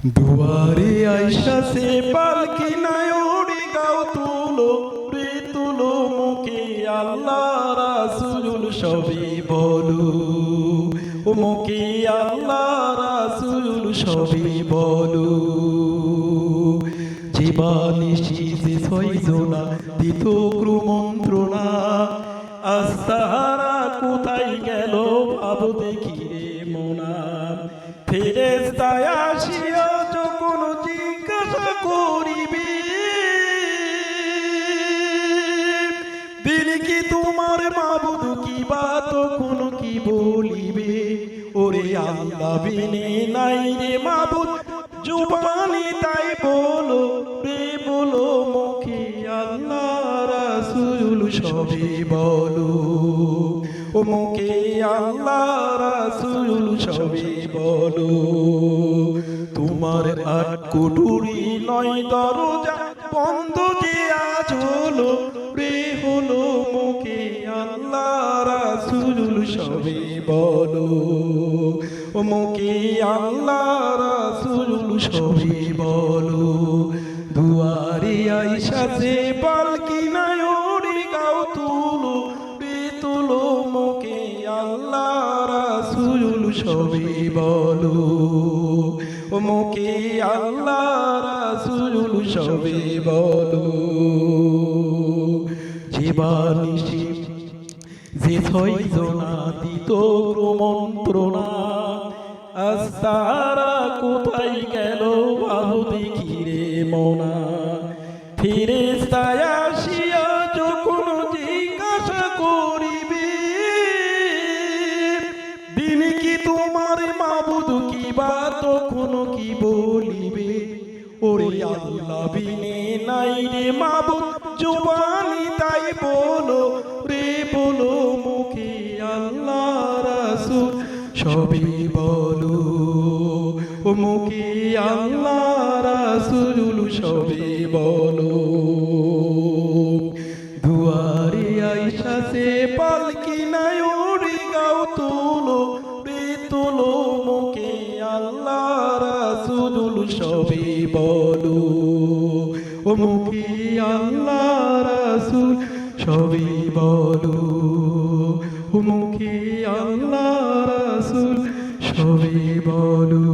দুয়ারে আইসা সে পালকি নাই ওড়ি গাও তুলো রে তুলো মুখে আল্লাহ রাসূল সবই বলো ও মুখে আল্লাহ রাসূল সবই বলো জীবানি শীষে ছয়জনা দিত ক্রুমন্ত্রণা আস্তাহারা কোথায় গেল ভাবো দেখি রে মোনা ফেরেশতায় আসিয়া যখন জিজ্ঞাসা করিবে দিন কি তোমার মাবুদ কি বা তখন কি বলিবে ওরে আল্লাহ বিনে নাই রে মাবুদ জুবানি তাই বলো রে বলো মুখে আল্লাহ রাসূল সবই বলো ও মুখে আল্লাহ রাসূল সবই বলো তোমার আট কুঠুরি নয় দরজা বন্ধ যে আজ হলো রে হলো মুখে আল্লাহ রাসূল সবই বলো ও মুখে আল্লাহ রাসূল সবই বলো দুয়ারে আইসা সে পালকি নাই ওড়ি গাও তুলো রে তুলো মুখে আল্লাহ রাসূল সবই বলো ও মুখে আল্লাহ রাসূল সবই বলো জীবানিশি যে ছয়জনা দিত মন্ত্রণা আস্তারা কোথায় গেল ভাবো দেখি রে মোনা ফেরেশতায় আসিয়া যখন জিজ্ঞাসা করিবে দিন কি তোমার মাবুদ কি বা তখন কি বলিবে ওরে আল্লাহ বিনে নাই রে মাবুদ জুবানি তাই বলো রে বলো মুখে আল্লাহ রাসূল সবই বলো ও মুখে আল্লাহ রাসূল সবই বলো দুয়ারে আইসা সে পালকি নাই ওড়ি গাও তুলো রে তুলো মুখে আল্লাহ রাসূল সবই বলো ও মুখে আল্লাহ রাসূল সবই বলো ও মুখে আল্লাহ রাসূল সবই বলো।